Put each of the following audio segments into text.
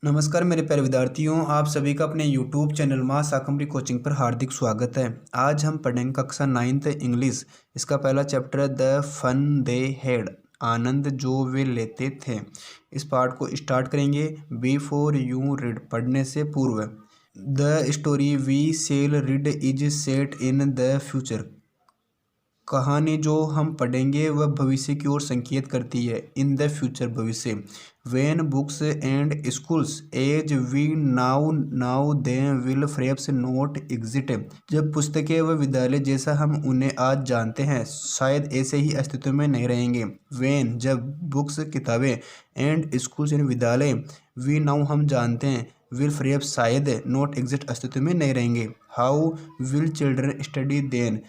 नमस्कार मेरे प्यारे विद्यार्थियों, आप सभी का अपने YouTube चैनल माँ शाकंभरी कोचिंग पर हार्दिक स्वागत है। आज हम पढ़ेंगे कक्षा 9th इंग्लिश। इसका पहला चैप्टर है द फन दे हैड, आनंद जो वे लेते थे। इस पाठ को स्टार्ट करेंगे। बिफोर यू रीड, पढ़ने से पूर्व। The story we shall read is set in the future, कहानी जो हम पढ़ेंगे वह भविष्य की ओर संकेत करती है। इन द फ्यूचर, भविष्य। When books and schools as we know them will perhaps not exist, जब पुस्तकें व विद्यालय जैसा हम उन्हें आज जानते हैं शायद ऐसे ही अस्तित्व में नहीं रहेंगे। वेन, जब, बुक्स, किताबें, एंड स्कूल्स यानी विद्यालय, वी नाउ, हम जानते हैं, विल फ्रेप्स, शायद, नोट एग्जिट, अस्तित्व में नहीं रहेंगे। How will children study then,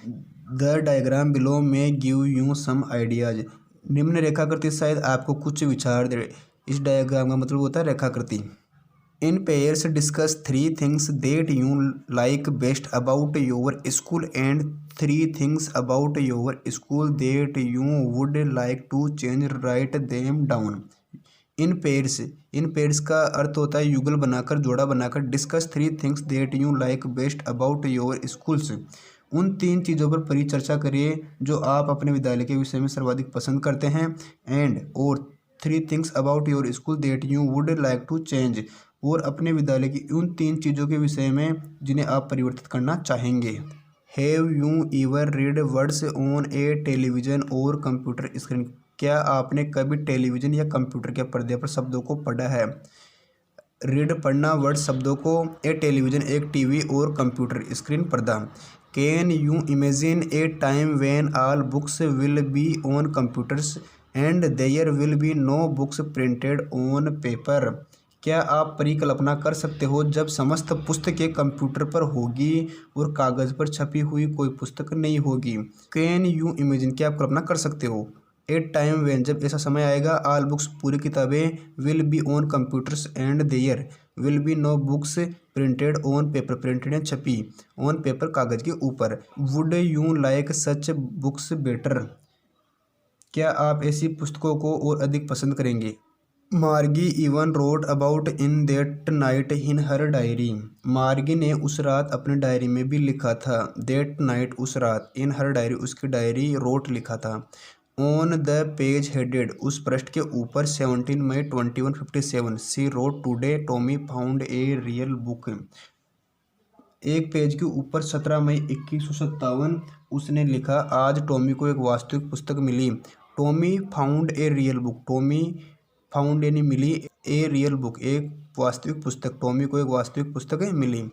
the diagram below में गिव यू सम आइडियाज, निम्न रेखाकृति शायद आपको कुछ विचार दे। इस डायग्राम का मतलब होता है रेखाकृति। In pairs discuss 3 things that you like best about your school and 3 things about your school that you would like to change, write them down. In pairs का अर्थ होता है युगल बनाकर, जोड़ा बनाकर। Discuss 3 things that you like best about your schools, उन 3 चीज़ों पर परिचर्चा करिए जो आप अपने विद्यालय के विषय में सर्वाधिक पसंद करते हैं। एंड, और 3 things about your school that you would like to change, और अपने विद्यालय की उन 3 चीज़ों के विषय में जिन्हें आप परिवर्तित करना चाहेंगे। Have you ever read words on A television और कंप्यूटर स्क्रीन, क्या आपने कभी टेलीविज़न या कंप्यूटर के पर्दे पर शब्दों को पढ़ा है। रीड, पढ़ना, वर्ड, शब्दों को, ए टेलीविज़न, एक टीवी, और कंप्यूटर स्क्रीन, पर्दा। Can you imagine a time when all books will be on computers and there will be no books printed on paper, क्या आप परिकल्पना कर सकते हो जब समस्त पुस्तकें कंप्यूटर पर होगी और कागज़ पर छपी हुई कोई पुस्तक नहीं होगी। कैन यू इमेजिन, क्या आप कल्पना कर सकते हो। ए टाइम व्हेन, जब ऐसा समय आएगा, ऑल बुक्स, पूरी किताबें, will be on computers and there will be no books printed on paper, printed यानी छपी, ऑन पेपर, कागज़ के ऊपर। Would you like such books better, क्या आप ऐसी पुस्तकों को और अधिक पसंद करेंगे। मार्गी even wrote about in that night in her diary, मार्गी ने उस रात अपने डायरी में भी लिखा था। दैट नाइट, उस रात, इन हर डायरी, उसकी डायरी, रोट, लिखा था। ऑन द पेज हेडेड, उस पृष्ठ के ऊपर, 17 मई 2157, she wrote today Tommy found a real book, एक पेज के ऊपर 17 मई 2157 उसने लिखा, आज टॉमी को एक वास्तविक पुस्तक मिली। Tommy found a real book, Tommy found यानी मिली, ए रियल बुक, एक वास्तविक पुस्तक, टॉमी को एक वास्तविक पुस्तक मिली।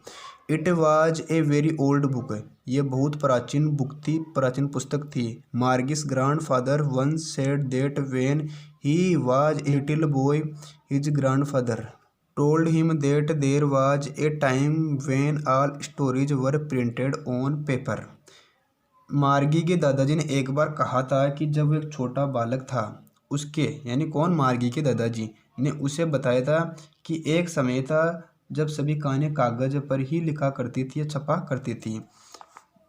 It was a very old book, ये बहुत प्राचीन बुक थी, प्राचीन पुस्तक थी। Margie's grandfather once said that when he was a little boy his grandfather told him that there was a time when all stories were printed on paper, मार्गी के दादाजी ने एक बार कहा था कि जब वो एक छोटा बालक था, उसके यानी कौन, मार्गी के दादाजी ने उसे बताया था कि एक समय था जब सभी कहानियाँ कागज़ पर ही लिखा करती थी या छपा करती थी।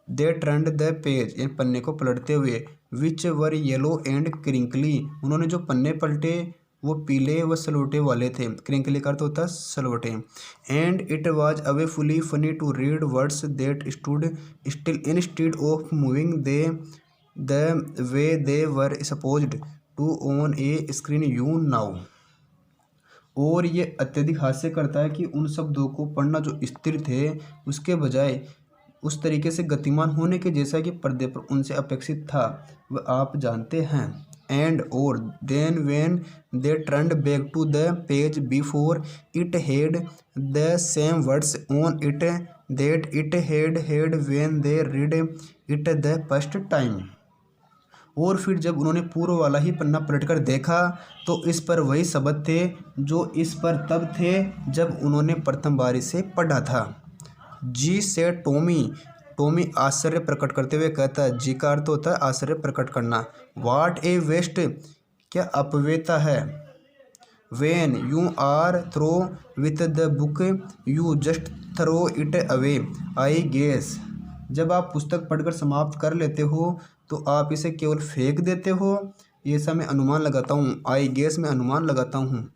दे टर्न्ड द पेज, यानी पन्ने को पलटते हुए, विच वर येलो एंड क्रिंकली, उन्होंने जो पन्ने पलटे वो पीले व सलोटे वाले थे। क्रिंकली का अर्थ होता है सलोटे। And it was awfully funny to read words that stood still instead of moving they the way they were supposed to on a screen you now, और ये अत्यधिक हास्य करता है कि उन शब्दों को पढ़ना जो स्थिर थे उसके बजाय उस तरीके से गतिमान होने के जैसा कि पर्दे पर उनसे अपेक्षित था, वह आप जानते हैं। एंड, और, then when they turned back to the page before it had the same words on it that it had when they read it the first time, और फिर जब उन्होंने पूर्व वाला ही पन्ना पलटकर देखा तो इस पर वही शब्द थे जो इस पर तब थे जब उन्होंने प्रथम बार इसे पढ़ा था। जी से टॉमी, टॉमी आश्चर्य प्रकट करते हुए कहता है, जी का अर्थ होता है आश्चर्य प्रकट करना। वाट ए वेस्ट, क्या अपव्ययता है। When you are through with the book you just throw it away, I guess, जब आप पुस्तक पढ़कर समाप्त कर लेते हो तो आप इसे केवल फेंक देते हो, ऐसा मैं अनुमान लगाता हूँ। आई गेस, मैं अनुमान लगाता हूँ।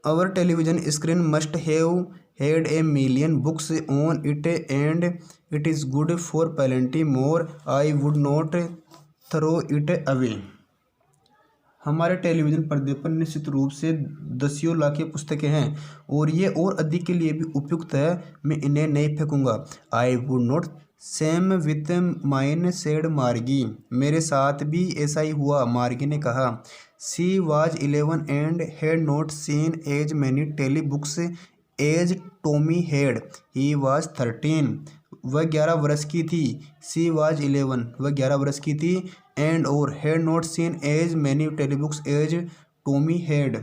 Our television screen must have had a million books on it and it is good for plenty more. I would not throw it away. हमारे टेलीविज़न पर्दे पर निश्चित रूप से दसियों लाखें पुस्तकें हैं और ये और अधिक के लिए भी उपयुक्त है। मैं इन्हें नहीं फेंकूंगा। I would not same with mine said Margie. मेरे साथ भी ऐसा ही हुआ, मार्गी ने कहा। She was 11 and had not seen as many telebooks as Tommy had. He was 13। वह 11 वर्ष की थी। सी वाज 11, वह 11 वर्ष की थी। एंड और had not seen as many telebooks as Tommy had,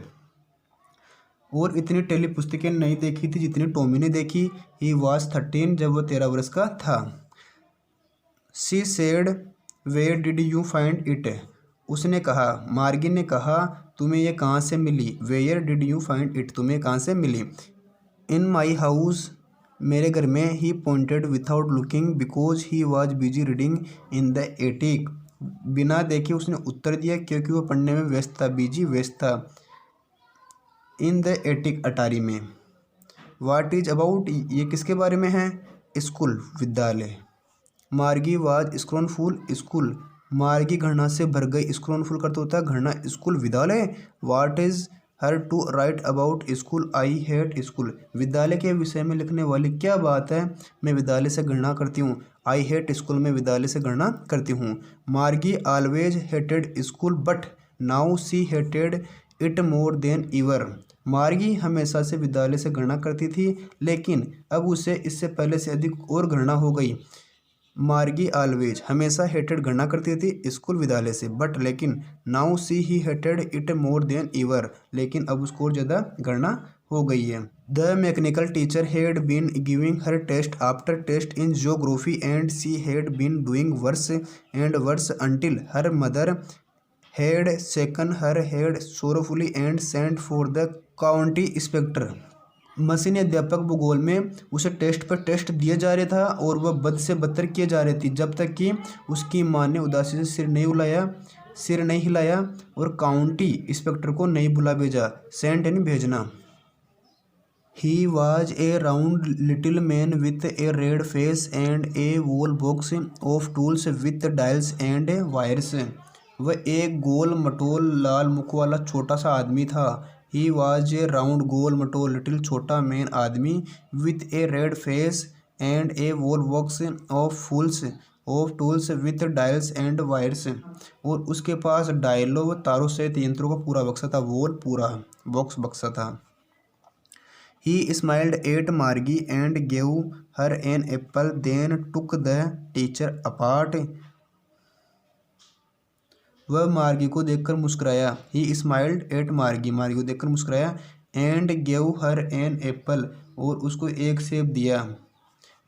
और इतनी टेली पुस्तकें नहीं देखी थी जितनी टॉमी ने देखी। ही वाज 13, जब वह 13 वर्ष का था। She said where did you find it. उसने कहा, मार्गी ने कहा, तुम्हें यह कहाँ से मिली। Where did you find it, तुम्हें कहाँ से मिली। इन माई हाउस, मेरे घर में। He pointed without looking because he was busy reading in the attic. बिना देखे उसने उत्तर दिया क्योंकि वह पढ़ने में व्यस्त था। बिजी, व्यस्त था। इन द एटिक, अटारी में। वाट इज अबाउट, ये किसके बारे में है। स्कूल, विद्यालय। मार्गी वाज स्क्रॉनफुल स्कूल। मार्गी घृणा से भर गई। स्क्रॉनफुल करते होता है घृणा, स्कूल, विद्यालय। What is her to write about school, I hate school. विद्यालय के विषय में लिखने वाली क्या बात है। मैं विद्यालय से घृणा करती हूँ। आई हेट स्कूल, में विद्यालय से घृणा करती हूँ। Margie always hated school but now she hated it more than ever. Margie हमेशा से विद्यालय से घृणा करती थी लेकिन अब उसे इससे पहले से अधिक और घृणा हो गई। मार्गी ऑलवेज, हमेशा हेटेड, घृणा करती थी स्कूल, विद्यालय से। बट, लेकिन। Now she he hated it more than ever, लेकिन अब उसको और ज़्यादा घृणा हो गई है। The mechanical teacher had been giving her test after test in geography and she had been doing worse and worse until her mother had shaken her head sorrowfully and sent for the county inspector. मशीनी अध्यापक भूगोल में उसे test पर test दिए जा रहा था और वह बद से बदतर किए जा रही थी जब तक कि उसकी माँ ने उदासी से सिर नहीं हिलाया और काउंटी इंस्पेक्टर को नहीं बुला भेजा। सेंट यानी भेजना। He was a round little man with a red face and a whole box of tools with dials and wires. वह एक गोल मटोल लाल मुख वाला छोटा सा आदमी था। ही वॉज ए राउंड, गोल मटोल, लिटिल, छोटा, मैन, आदमी, with a red face and a whole box of tools with dials and wires. और उसके पास डायलों व तारों सहित यंत्रों का पूरा बक्सा था। वोल, पूरा, बॉक्स, बक्सा था। He smiled at Margie and gave her an apple, then took the teacher apart. वह मार्गी को देखकर मुस्कुराया। He smiled at Margie, मार्गी को देखकर मुस्कुराया। And gave her an apple, और उसको एक सेब दिया।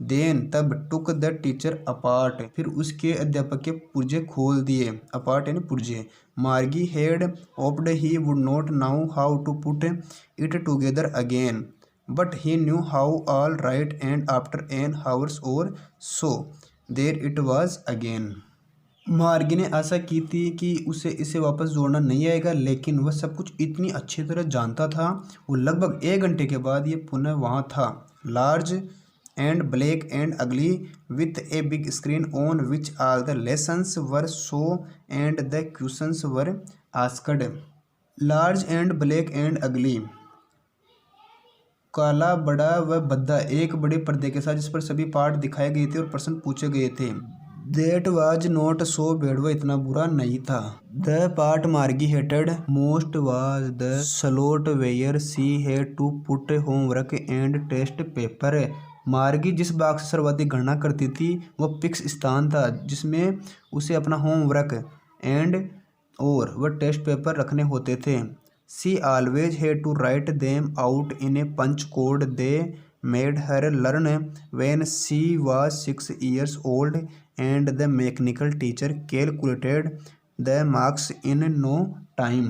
Then, तब, took the teacher apart, फिर उसके अध्यापक के पुर्जे खोल दिए। Apart यानी पुर्जे। Margie had hoped he would not know how to put it together again. But he knew how all right, and after an hour or so, there it was again. मार्गी ने आशा की थी कि उसे इसे वापस जोड़ना नहीं आएगा, लेकिन वह सब कुछ इतनी अच्छी तरह जानता था। वो लगभग 1 घंटे के बाद ये पुनः वहाँ था। लार्ज एंड ब्लैक एंड अगली with a big screen on which all the lessons were show and the questions were asked. Large and black and अगली, काला, बड़ा व भद्दा, एक बड़े पर्दे के साथ जिस पर सभी पाठ दिखाए गए थे और प्रश्न पूछे गए थे। That was not so bad, वह इतना बुरा नहीं था। The part Margie hated most was the slot where she had to put homework and test paper. मार्गी जिस भाग से सर्वाधिक घृणा करती थी वह फिक्स स्थान था जिसमें उसे अपना होमवर्क एंड और वह टेस्ट पेपर रखने होते थे। She always had to write them out in a punch code they made her learn when she was 6 years old, and the mechanical teacher calculated the marks in no time.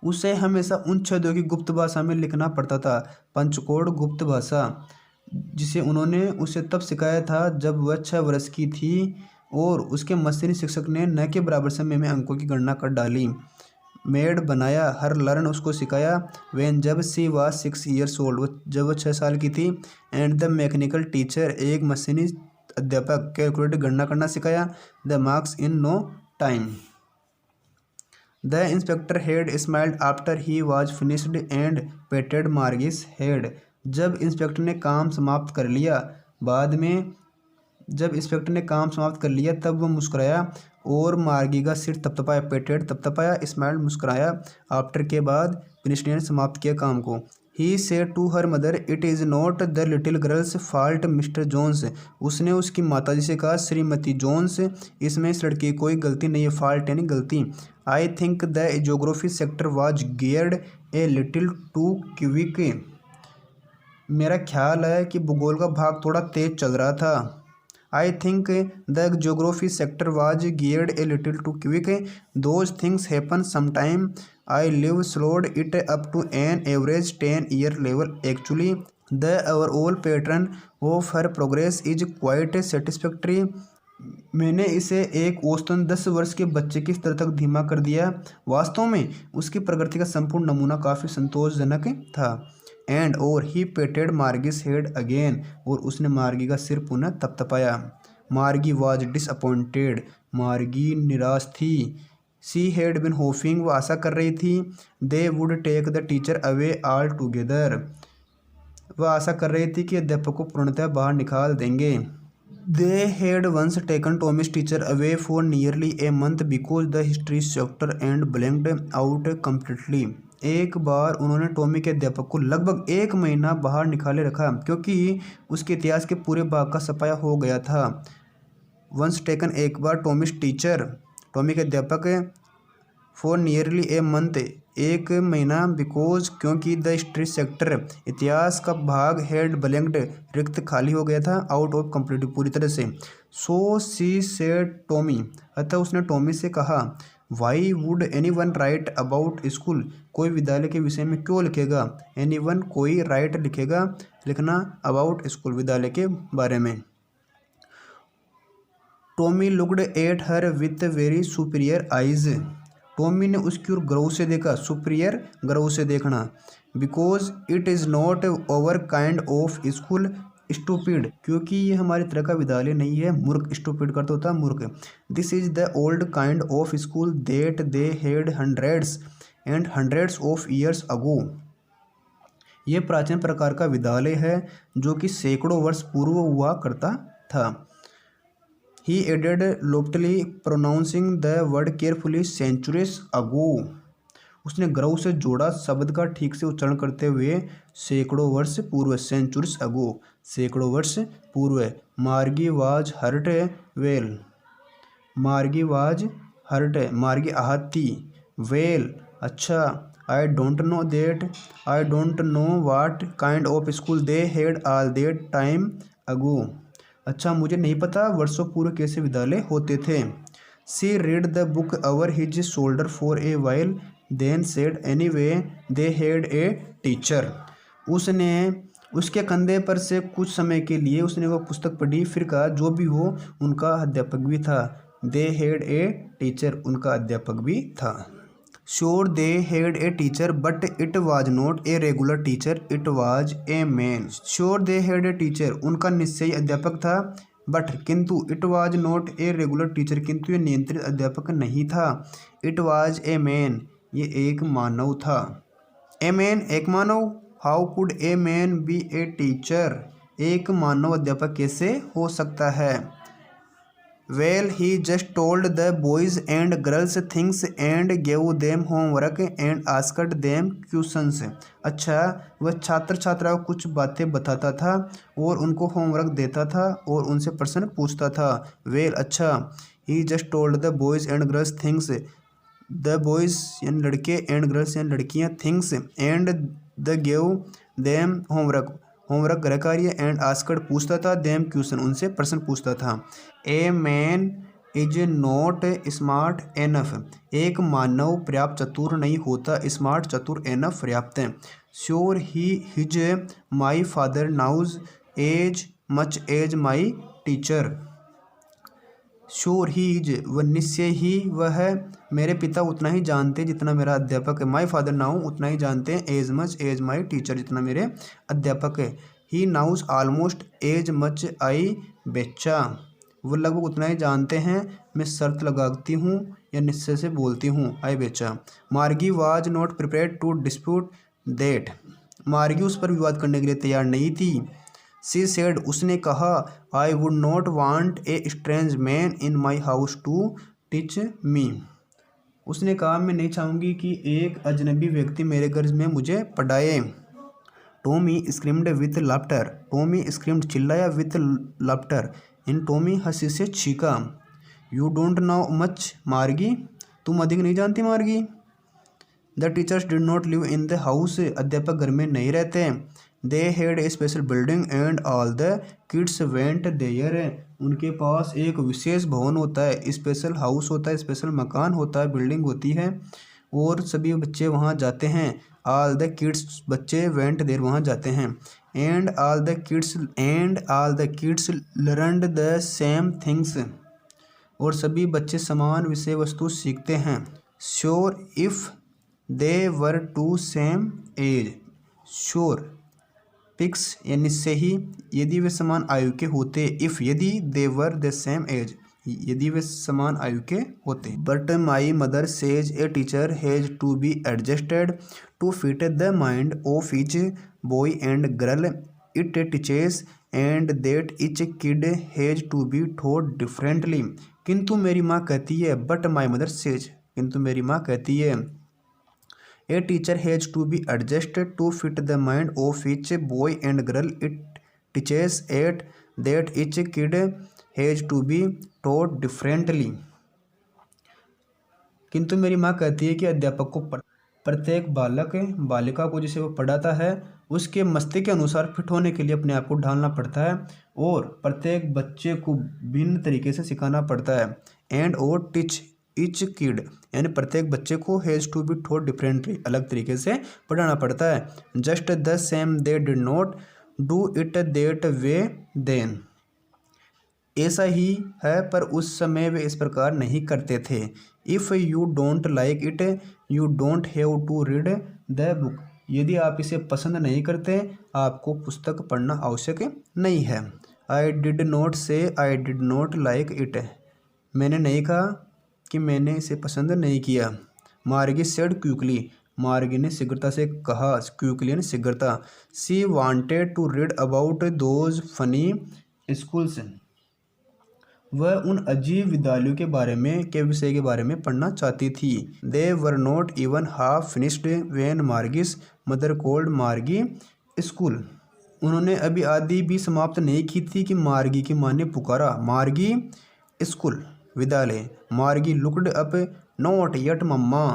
उसे हमेशा उन छदों की गुप्त भाषा में लिखना पड़ता था। पंचकोड, गुप्त भाषा, जिसे उन्होंने उसे तब सिखाया था जब वह 6 वर्ष की थी और उसके मशीनी शिक्षक ने न के बराबर समय में अंकों की गणना कर डाली। मेड बनाया, हर लर्न उसको सिखाया, व्हेन जब सी वाज 6 ईयर्स ओल्ड जब वो 6 साल की थी, एंड द मैकेनिकल टीचर एक मशीनी अध्यापक कैलकुलेट गणना करना सिखाया, the marks in no time. The inspector had smiled after he was finished and patted Margie's head. जब इंस्पेक्टर ने काम समाप्त कर लिया, बाद में जब इंस्पेक्टर ने काम समाप्त कर लिया तब वो मुस्कुराया और मार्गी का सिर तपतपाया, पेटेड तपतपाया, स्माइल्ड मुस्कुराया, आफ्टर के बाद फिनिश्ड ने समाप्त किया काम को। He said to her mother it is not the little girl's fault Mr Jones. उसने उसकी माताजी से कहा, श्रीमती जोन्स, इसमें इस लड़की की कोई गलती नहीं है, फॉल्ट यानी गलती। I think the geography sector was geared a little too quick. मेरा ख्याल है कि भूगोल का भाग थोड़ा तेज चल रहा था। I think the geography sector was geared a little too quick, those things happen sometime, I've slowed it up to an average 10 year level, actually the overall pattern of her progress is quite satisfactory. मैंने इसे एक औसतन 10 वर्ष के बच्चे की स्तर तक धीमा कर दिया, वास्तव में उसकी प्रगति का संपूर्ण नमूना काफ़ी संतोषजनक था। एंड और ही पेटेड मार्गिस हेड अगेन, और उसने मार्गी का सिर पुनः तपतपाया। मार्गी वाज डिसअपॉइंटेड, मार्गी निराश थी। सी हैड बिन होपिंग, वो आशा कर रही थी, they would take the teacher away all together, वह आशा कर रही थी कि अध्यापक को पूर्णतः बाहर निकाल देंगे। They had once taken Tommy's teacher away for nearly a month because the history chapter and blanked out completely. एक बार उन्होंने टॉमी के अध्यापक को लगभग 1 महीना बाहर निकाले रखा क्योंकि उसके इतिहास के पूरे भाग का सफाया हो गया था। वंस टेकन एक बार टॉमिस टीचर, टॉमी के अध्यापक, फॉर नियरली ए मंथ 1 महीना, बिकॉज क्योंकि द हिस्ट्री सेक्टर इतिहास का भाग हैड ब्लैंक्ड रिक्त खाली हो गया था, आउट ऑफ कम्प्लीट पूरी तरह से। सो सी सेड टॉमी, अतः उसने टॉमी से कहा, why would any one right about school, कोई विद्यालय के विषय में क्यों लिखेगा, एनी वन कोई राइट लिखेगा, लिखना, अबाउट स्कूल विद्यालय के बारे में। Tommy looked at her with very superior eyes, Tommy ने उसकी ओर गर्व से देखा, सुपीरियर गर्व से देखना, because it is not over kind of school stupid, क्योंकि ये हमारी तरह का विद्यालय नहीं है, मूर्ख, स्टूपिड करता होता मूर्ख। This is the old kind of school that they had hundreds and hundreds of years ago, ये प्राचीन प्रकार का विद्यालय है जो कि सैकड़ों वर्ष पूर्व हुआ करता था। He added loftily pronouncing the word carefully, centuries ago, उसने गर्व से जोड़ा, शब्द का ठीक से उच्चारण करते हुए, सैकड़ों वर्ष पूर्व, सेंचुरीज अगो, सैकड़ों वर्ष पूर्व। मार्गी वाज हर्ट वेल, मार्गी वाज हर्ट, मार्गी आहत थी, वेल, अच्छा, I don't know that, I don't know what kind of school they had all that time ago, अच्छा मुझे नहीं पता वर्षों पूर्व कैसे विद्यालय होते थे। She read the book over his shoulder for a while, then said anyway they had a teacher, उसने उसके कंधे पर से कुछ समय के लिए उसने वह पुस्तक पढ़ी, फिर कहा, जो भी हो उनका अध्यापक भी था, दे हैड ए टीचर, उनका अध्यापक भी था। Sure they had a teacher but it was not a regular teacher, it was a man. Sure they had a teacher, उनका निश्चयी अध्यापक था, बट किंतु, it was not a regular teacher, किंतु ये नियंत्रित अध्यापक नहीं था, इट वाज ए मैन, ये एक मानव था। ए मैन, एक मानव, how could a man be a teacher, एक मानव अध्यापक कैसे हो सकता है। Well he just told the boys and girls things and gave them homework and asked them questions, अच्छा वह छात्र छात्राओं को कुछ बातें बताता था और उनको होमवर्क देता था और उनसे प्रश्न पूछता था। वेल, अच्छा, he just told the boys and girls things, the boys यानी लड़के, एंड गर्ल्स यानी लड़कियाँ, things and the gave them homework, homework गृह कार्य, एंड आस्क्ड पूछता था, देम क्वेश्चन उनसे प्रश्न पूछता था। A man is not smart enough, एक मानव पर्याप्त चतुर नहीं होता, स्मार्ट चतुर, एनफ पर्याप्त है। Sure he his my father knows as much as my teacher, sure he is, वह निश्चय ही वह है। मेरे पिता उतना ही जानते जितना मेरा अध्यापक है। माई फादर नाउ, उतना ही जानते हैं। As much as my teacher, जितना मेरे अध्यापक है। He knows almost as much I betcha, वो लगभग उतना ही जानते हैं। मैं शर्त लगाती हूँ या निश्चय से बोलती हूँ। आई बेचा। Margie was not prepared to dispute that, Margie उस पर विवाद करने के लिए तैयार नहीं थी। सी सेड, उसने कहा, I would not want a strange man in my house to teach me, उसने कहा मैं नहीं चाहूँगी कि एक अजनबी व्यक्ति मेरे घर में मुझे पढ़ाए। Tommy screamed with laughter, Tommy screamed चिल्लाया, विथ लाफ्टर इन, टॉमी हंसी से छीका। You don't know much Margie, तुम अधिक नहीं जानती Margie. The teachers did not live in the house, अध्यापक घर में नहीं रहते। They had a special building and all the kids went there, उनके पास एक विशेष भवन होता है, स्पेशल हाउस होता है, स्पेशल मकान होता है, बिल्डिंग होती है और सभी बच्चे वहाँ जाते हैं। ऑल द किड्स, बच्चे, वेंट देयर, वहाँ जाते हैं। And all the kids learned the same things, और सभी बच्चे समान विषय वस्तु सीखते हैं। Sure if they were to same age, sure पिक्स यानी से ही, यदि वे समान आयु के होते। इफ़, यदि, they were the same age, यदि वे समान आयु के होते। But my mother says a teacher has to be adjusted to fit the mind of each boy and girl it teaches and that each kid has to be taught differently, किंतु मेरी माँ कहती है, बट माई मदर सेज, किंतु मेरी माँ कहती है, a teacher has to be adjusted to fit the mind of each boy and girl it teaches at that each kid has to be taught differently, किंतु मेरी माँ कहती है कि अध्यापक को प्रत्येक बालक बालिका को जिसे वो पढ़ाता है उसके मस्तिष्क के अनुसार फिट होने के लिए अपने आप को ढालना पड़ता है और प्रत्येक बच्चे को भिन्न तरीके से सिखाना पड़ता है। एंड और टीच ईच किड, यानी प्रत्येक बच्चे को has to be taught differently, अलग तरीके से पढ़ाना पड़ता है। Just the same they did not do it that way then, ऐसा ही है पर उस समय वे इस प्रकार नहीं करते थे। If you don't like it you don't have to read the book, यदि आप इसे पसंद नहीं करते आपको पुस्तक पढ़ना आवश्यक नहीं है। आई डिड नॉट से I did not like it, मैंने नहीं कहा कि मैंने इसे पसंद नहीं किया। मार्गी सेड क्विकली, मार्गी ने शीघ्रता से कहा, क्विकली यानी शीघ्रता। She wanted to read about those funny schools, वह उन अजीब विद्यालयों के बारे में, के विषय के बारे में पढ़ना चाहती थी। They were not even half finished when Margie's mother called Margie school, उन्होंने अभी आधी भी समाप्त नहीं की थी कि मार्गी की माँ ने पुकारा, मार्गी स्कूल, विद्यालय। मार्गी लुक्ड अप, नॉट यट मम्मा,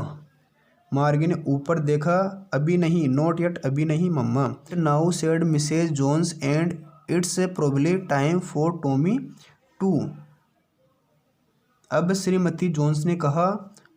मार्गी ने ऊपर देखा, अभी नहीं, नॉट यट, अभी नहीं मम्मा। Now said Mrs Jones and it's probably time for Tommy too, अब श्रीमती जोन्स ने कहा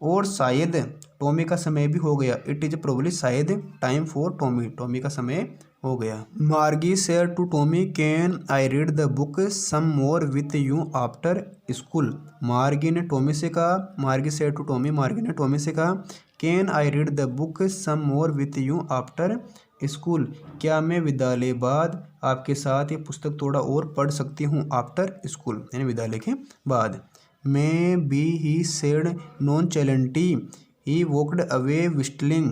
और शायद टॉमी का समय भी हो गया। इट इज प्रोबेबली, शायद, टाइम फॉर टॉमी, टॉमी का समय हो गया। Margie said to Tommy, can I read the book some more with you after school, Margie ने टॉमी से कहा, मार्गी सेड टू टॉमी, मार्गी ने टॉमी से कहा, can I read the book some more with you after school, क्या मैं विद्यालय बाद आपके साथ ये पुस्तक थोड़ा और पढ़ सकती हूँ। आफ्टर स्कूल यानी विद्यालय के बाद। Maybe he said nonchalantly, he walked away whistling,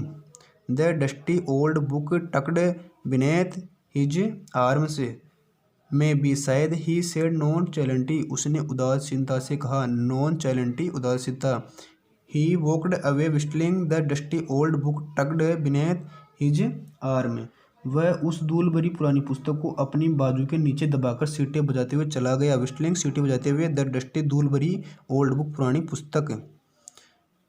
the dusty old book tucked beneath his arms, maybe, शायद, ही सेड नॉन चैलेंटी, उसने उदासीनता से कहा, नॉन चैलेंटी, उदासीनता। He walked away whistling the dusty old book tucked beneath his arm, वह उस धूल भरी पुरानी पुस्तक को अपनी बाजू के नीचे दबाकर सीटें बजाते हुए चला गया। विस्टलिंग, सीटें बजाते हुए, द डस्टी, धूल भरी, ओल्ड बुक, पुरानी पुस्तक,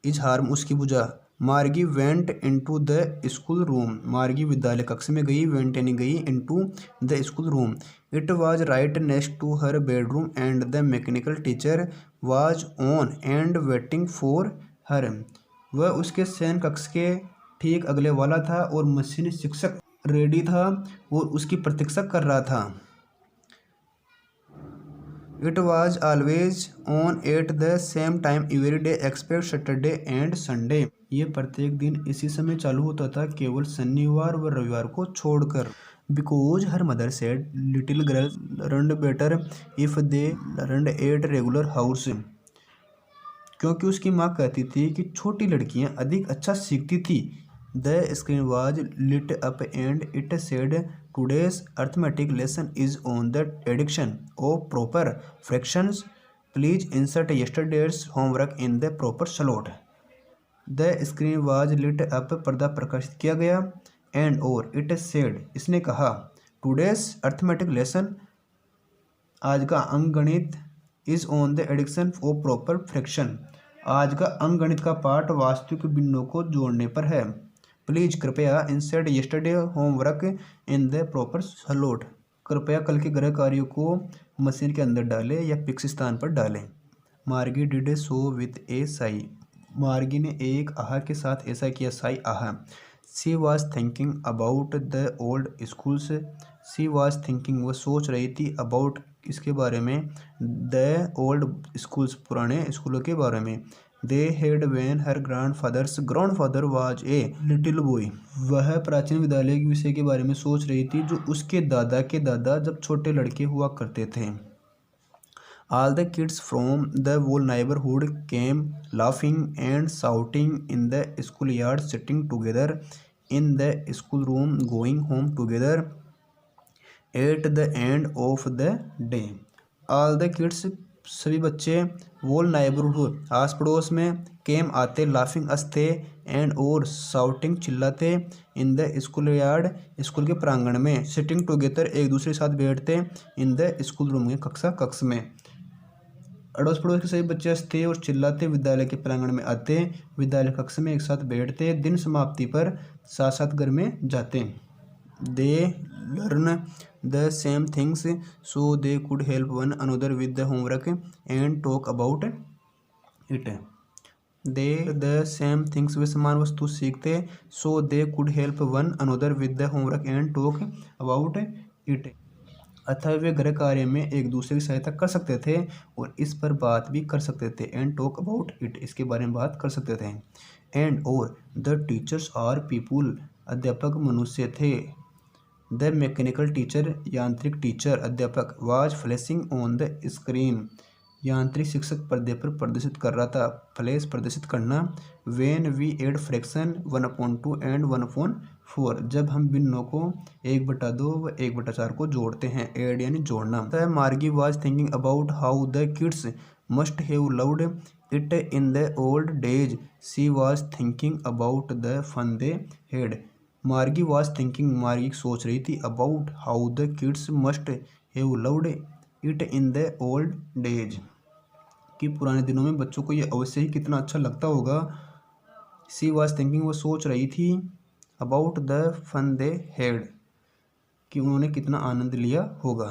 इज हार्म, उसकी बुझा। Margie went into the school room, Margie विद्यालय कक्ष में गई, वेंट यानी गई, into the school room. It was right next to her bedroom and the mechanical teacher was on and waiting for her, वह उसके शयन कक्ष के ठीक अगले वाला था और मशीन शिक्षक रेडी था और उसकी प्रतीक्षा कर रहा था। It was always on at the same time every day expect Saturday and Sunday. ये प्रत्येक दिन इसी समय चालू होता था केवल शनिवार व रविवार को छोड़कर। Because her mother said little girls learned better if they learned at regular house. क्योंकि उसकी माँ कहती थी कि छोटी लड़कियां अधिक अच्छा सीखती थी। The screen was lit up and it said today's arithmetic lesson is on the addition of proper fractions. Please insert yesterday's homework in the proper slot. The screen was lit up पर्दा प्रकाशित किया गया। And और it said इसने कहा today's arithmetic lesson आज का अंकगणित is on the addition of proper fraction आज का अंकगणित का पाठ वास्तविक भिन्नों को जोड़ने पर है। प्लीज कृपया insert yesterday homework in the proper slot. कृपया कल के गृह कार्यों को मशीन के अंदर डालें या फिक्स स्थान पर डालें। Margie did a so with a sigh. Margie ने एक आह के साथ ऐसा किया। साई आह। She was thinking about the old schools. She was thinking वह सोच रही थी अबाउट इसके बारे में द ओल्ड स्कूल्स पुराने स्कूलों के बारे में। They had when her grandfather was a little boy. वह प्राचीन विद्यालय के विषय के बारे में सोच रही थी जो उसके दादा के दादा जब छोटे लड़के हुआ करते थे। All the kids from the whole neighborhood came laughing and shouting in the schoolyard, sitting together in the schoolroom, going home together at the end of the day. All the kids सभी बच्चे वोल neighbourhood आस पड़ोस में केम आते laughing हंसते and और shouting चिल्लाते in the school yard school के प्रांगण में सिटिंग टुगेदर एक दूसरे के साथ बैठते इन द स्कूल रूम में कक्ष में। अड़ोस पड़ोस के सभी बच्चे हंसते और चिल्लाते विद्यालय के प्रांगण में आते विद्यालय कक्ष में एक साथ बैठते दिन समाप्ति पर साथ साथ घर में जाते। They learn the same things so they could help one another with the homework and talk about it. They the same things वे समान वस्तु सीखते so they could help one another with the homework and talk about it. अतः वे गृह कार्य में एक दूसरे की सहायता कर सकते थे और इस पर बात भी कर सकते थे। एंड टॉक अबाउट इट इसके बारे में बात कर सकते थे। एंड और द टीचर्स आर पीपुल अध्यापक मनुष्य थे। द मैकेनिकल टीचर यांत्रिक टीचर अध्यापक was flashing on the screen यांत्रिक शिक्षक पर्दे पर प्रदर्शित कर रहा था। फ्लैश प्रदर्शित करना। When we add fraction 1/2 and 1/4 जब हम भिन्नों को 1/2 व 1/4 को जोड़ते हैं। एड यानी जोड़ना। Margie was thinking about how the kids must have loved it in the old days. She was thinking about the fun they had. Margie was thinking Margie सोच रही थी about how the kids must have loved it in the old days कि पुराने दिनों में बच्चों को ये अवश्य ही कितना अच्छा लगता होगा। सी वाज थिंकिंग वो सोच रही थी about the fun they had कि उन्होंने कितना आनंद लिया होगा।